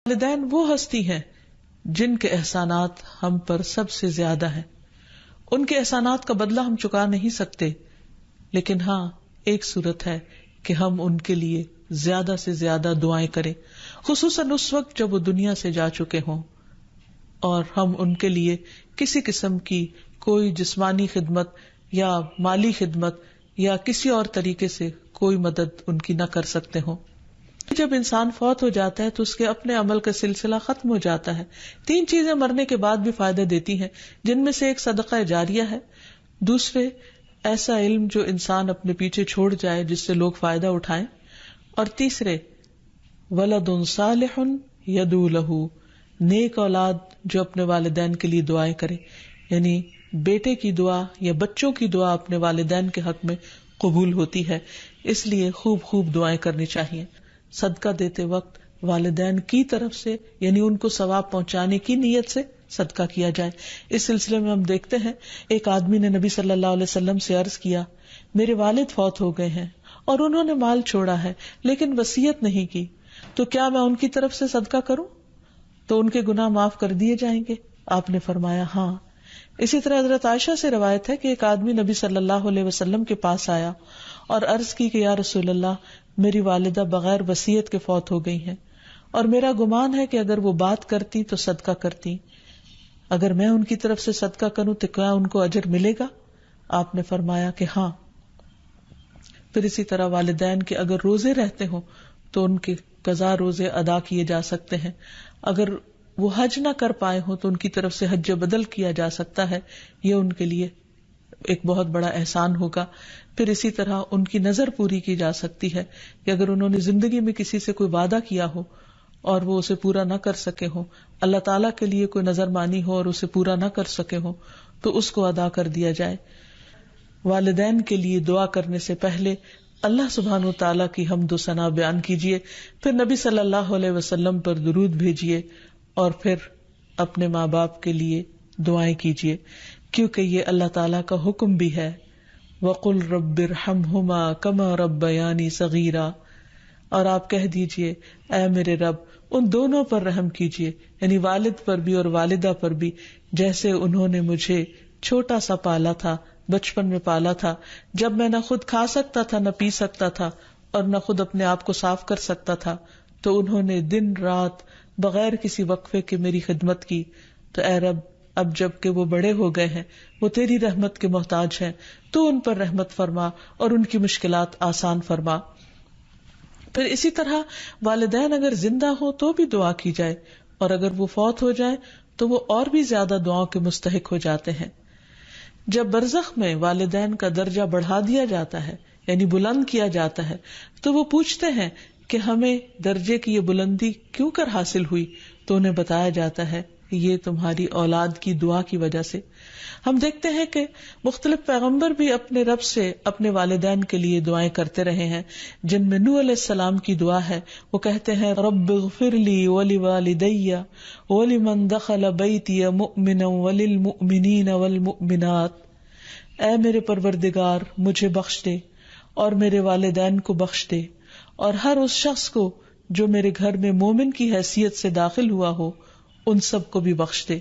والدین وہ ہستی ہیں جن کے احسانات ہم پر سب سے زیادہ ہیں. ان کے احسانات کا بدلہ ہم چکا نہیں سکتے، لیکن ہاں ایک صورت ہے کہ ہم ان کے لیے زیادہ سے زیادہ دعائیں کریں، خصوصاً اس وقت جب وہ دنیا سے جا چکے ہوں اور ہم ان کے لیے کسی قسم کی کوئی جسمانی خدمت یا مالی خدمت یا کسی اور طریقے سے کوئی مدد ان کی نہ کر سکتے ہوں. جب انسان فوت ہو جاتا ہے تو اس کے اپنے عمل کا سلسلہ ختم ہو جاتا ہے. 3 چیزیں مرنے کے بعد بھی فائدہ دیتی ہیں، جن میں سے ایک صدقہ جاریہ ہے، دوسرے ایسا علم جو انسان اپنے پیچھے چھوڑ جائے جس سے لوگ فائدہ اٹھائیں، اور تیسرے ولد صالح یدعو لہ، نیک اولاد جو اپنے والدین کے لیے دعائیں کرے. یعنی بیٹے کی دعا یا بچوں کی دعا اپنے والدین کے حق میں قبول ہوتی ہے، اس لیے خوب خوب دعائیں کرنی چاہیے. صدقہ دیتے وقت والدین کی طرف سے یعنی ان کو ثواب پہنچانے کی نیت سے صدقہ کیا جائے. اس سلسلے میں ہم دیکھتے ہیں ایک آدمی نے نبی صلی اللہ علیہ وسلم سے عرض کیا، میرے والد فوت ہو گئے ہیں اور انہوں نے مال چھوڑا ہے لیکن وصیت نہیں کی، تو کیا میں ان کی طرف سے صدقہ کروں تو ان کے گناہ معاف کر دیے جائیں گے؟ آپ نے فرمایا ہاں. اسی طرح حضرت عائشہ سے روایت ہے کہ ایک آدمی نبی صلی اللہ علیہ وسلم کے پاس آیا اور عرض کی کہ یا رسول اللہ، میری والدہ بغیر وصیت کے فوت ہو گئی ہیں اور میرا گمان ہے کہ اگر وہ بات کرتی تو صدقہ کرتی، اگر میں ان کی طرف سے صدقہ کروں تو کیا ان کو اجر ملے گا؟ آپ نے فرمایا کہ ہاں. پھر اسی طرح والدین کے اگر روزے رہتے ہوں تو ان کے قضا روزے ادا کیے جا سکتے ہیں. اگر وہ حج نہ کر پائے ہوں تو ان کی طرف سے حج بدل کیا جا سکتا ہے، یہ ان کے لیے ایک بہت بڑا احسان ہوگا. پھر اسی طرح ان کی نظر پوری کی جا سکتی ہے کہ اگر انہوں نے زندگی میں کسی سے کوئی وعدہ کیا ہو اور وہ اسے پورا نہ کر سکے ہوں، اللہ تعالیٰ کے لیے کوئی نظر مانی ہو اور اسے پورا نہ کر سکے ہوں، تو اس کو ادا کر دیا جائے. والدین کے لیے دعا کرنے سے پہلے اللہ سبحانہ و تعالیٰ کی حمد و ثنا بیان کیجیے، پھر نبی صلی اللہ علیہ وسلم پر درود بھیجیے اور پھر اپنے ماں باپ کے لیے دعائیں کیجیے، کیونکہ یہ اللہ تعالیٰ کا حکم بھی ہے. وَقُلْ رَبِّ ارْحَمْهُمَا كَمَا رَبَّيَانِي صَغِيرًا، اور آپ کہہ دیجئے اے میرے رب ان دونوں پر رحم کیجیے، یعنی والد پر بھی اور والدہ پر بھی، جیسے انہوں نے مجھے چھوٹا سا پالا تھا، بچپن میں پالا تھا، جب میں نہ خود کھا سکتا تھا نہ پی سکتا تھا اور نہ خود اپنے آپ کو صاف کر سکتا تھا، تو انہوں نے دن رات بغیر کسی وقفے کے میری خدمت کی. تو اے رب اب جب کہ وہ بڑے ہو گئے ہیں، وہ تیری رحمت کے محتاج ہیں، تو ان پر رحمت فرما اور ان کی مشکلات آسان فرما. پھر اسی طرح والدین اگر زندہ ہو تو بھی دعا کی جائے، اور اگر وہ فوت ہو جائے تو وہ اور بھی زیادہ دعاؤں کے مستحق ہو جاتے ہیں. جب برزخ میں والدین کا درجہ بڑھا دیا جاتا ہے یعنی بلند کیا جاتا ہے تو وہ پوچھتے ہیں کہ ہمیں درجے کی یہ بلندی کیوں کر حاصل ہوئی، تو انہیں بتایا جاتا ہے کہ یہ تمہاری اولاد کی دعا کی وجہ سے. ہم دیکھتے ہیں کہ مختلف پیغمبر بھی اپنے رب سے اپنے والدین کے لیے دعائیں کرتے رہے ہیں، جن میں نوح علیہ السلام کی دعا ہے. وہ کہتے ہیں رب اغفر لی ولوالدی ولمن دخل بیتی مؤمنا وللمؤمنین والمؤمنات، اے میرے پروردگار مجھے بخش دے اور میرے والدین کو بخش دے اور ہر اس شخص کو جو میرے گھر میں مومن کی حیثیت سے داخل ہوا ہو ان سب کو بھی بخش دے.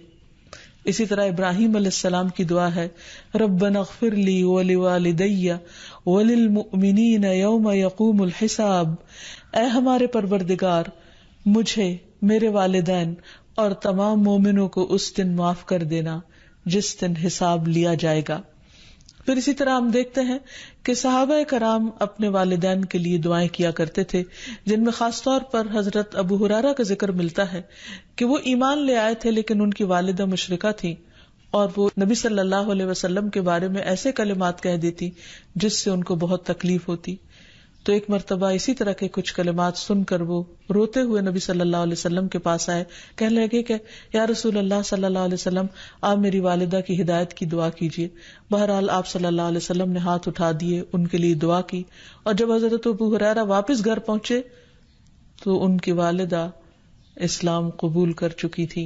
اسی طرح ابراہیم علیہ السلام کی دعا ہے ربنا اغفر لی ولوالدی وللمؤمنین یوم یقوم الحساب، اے ہمارے پروردگار مجھے، میرے والدین اور تمام مومنوں کو اس دن معاف کر دینا جس دن حساب لیا جائے گا. پھر اسی طرح ہم دیکھتے ہیں کہ صحابہ کرام اپنے والدین کے لیے دعائیں کیا کرتے تھے، جن میں خاص طور پر حضرت ابو ہریرہ کا ذکر ملتا ہے کہ وہ ایمان لے آئے تھے لیکن ان کی والدہ مشرکہ تھی اور وہ نبی صلی اللہ علیہ وسلم کے بارے میں ایسے کلمات کہہ دیتی جس سے ان کو بہت تکلیف ہوتی. تو ایک مرتبہ اسی طرح کے کچھ کلمات سن کر وہ روتے ہوئے نبی صلی اللہ علیہ وسلم کے پاس آئے، کہنے لگے کہ یا رسول اللہ صلی اللہ علیہ وسلم آپ میری والدہ کی ہدایت کی دعا کیجیے. بہرحال آپ صلی اللہ علیہ وسلم نے ہاتھ اٹھا دیے، ان کے لیے دعا کی، اور جب حضرت ابو ہریرہ واپس گھر پہنچے تو ان کی والدہ اسلام قبول کر چکی تھی.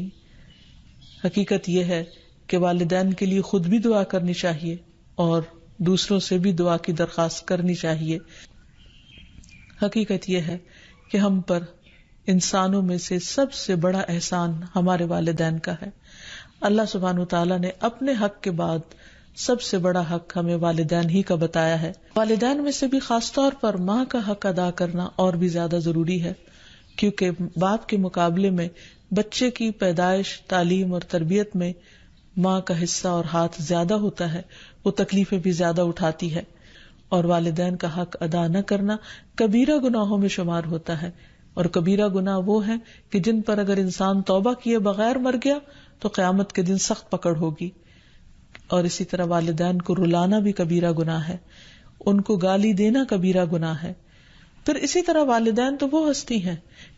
حقیقت یہ ہے کہ والدین کے لیے خود بھی دعا کرنی چاہیے اور دوسروں سے بھی دعا کی درخواست کرنی چاہیے. حقیقت یہ ہے کہ ہم پر انسانوں میں سے سب سے بڑا احسان ہمارے والدین کا ہے. اللہ سبحانہ تعالیٰ نے اپنے حق کے بعد سب سے بڑا حق ہمیں والدین ہی کا بتایا ہے. والدین میں سے بھی خاص طور پر ماں کا حق ادا کرنا اور بھی زیادہ ضروری ہے، کیونکہ باپ کے مقابلے میں بچے کی پیدائش، تعلیم اور تربیت میں ماں کا حصہ اور ہاتھ زیادہ ہوتا ہے، وہ تکلیفیں بھی زیادہ اٹھاتی ہے. اور والدین کا حق ادا نہ کرنا کبیرہ گناہوں میں شمار ہوتا ہے، اور کبیرہ گناہ وہ ہیں کہ جن پر اگر انسان توبہ کیے بغیر مر گیا تو قیامت کے دن سخت پکڑ ہوگی. اور اسی طرح والدین کو رلانا بھی کبیرہ گناہ ہے، ان کو گالی دینا کبیرہ گناہ ہے. پھر اسی طرح والدین تو وہ ہستی ہیں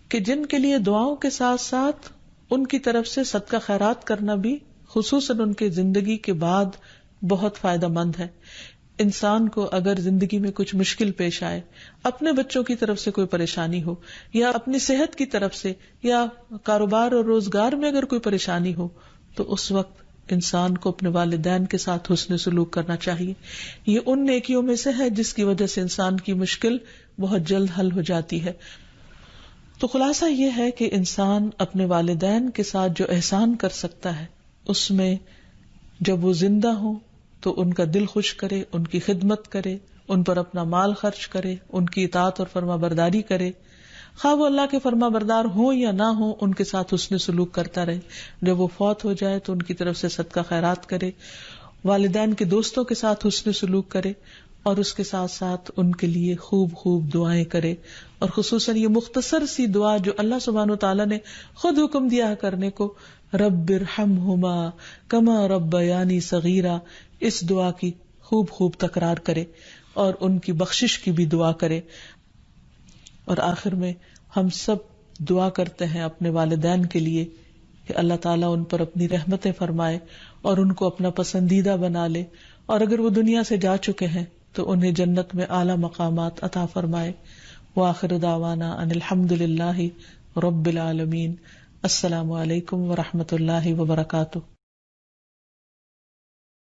کہ جن کے لیے دعاؤں کے ساتھ ساتھ ان کی طرف سے صدقہ خیرات کرنا بھی خصوصاً ان کے زندگی کے بعد بہت فائدہ مند ہے. انسان کو اگر زندگی میں کچھ مشکل پیش آئے، اپنے بچوں کی طرف سے کوئی پریشانی ہو، یا اپنی صحت کی طرف سے، یا کاروبار اور روزگار میں اگر کوئی پریشانی ہو، تو اس وقت انسان کو اپنے والدین کے ساتھ حسن سلوک کرنا چاہیے. یہ ان نیکیوں میں سے ہے جس کی وجہ سے انسان کی مشکل بہت جلد حل ہو جاتی ہے. تو خلاصہ یہ ہے کہ انسان اپنے والدین کے ساتھ جو احسان کر سکتا ہے، اس میں جب وہ زندہ ہوں تو ان کا دل خوش کرے، ان کی خدمت کرے، ان پر اپنا مال خرچ کرے، ان کی اطاعت اور فرما برداری کرے، خواہ وہ اللہ کے فرما بردار ہوں یا نہ ہوں، ان کے ساتھ حسن سلوک کرتا رہے. جب وہ فوت ہو جائے تو ان کی طرف سے صدقہ خیرات کرے، والدین کے دوستوں کے ساتھ حسن سلوک کرے، اور اس کے ساتھ ساتھ ان کے لیے خوب خوب دعائیں کرے. اور خصوصاً یہ مختصر سی دعا جو اللہ سبحانہ وتعالیٰ نے خود حکم دیا ہے کرنے کو، رب ارحمہما کما ربیانی صغیرا، اس دعا کی خوب خوب تکرار کرے اور ان کی بخشش کی بھی دعا کرے. اور آخر میں ہم سب دعا کرتے ہیں اپنے والدین کے لیے کہ اللہ تعالیٰ ان پر اپنی رحمتیں فرمائے اور ان کو اپنا پسندیدہ بنا لے، اور اگر وہ دنیا سے جا چکے ہیں تو انہیں جنت میں اعلیٰ مقامات عطا فرمائے. وآخر دعوانا ان الحمد للہ رب العالمین. السلام علیکم ورحمۃ اللہ وبرکاتہ.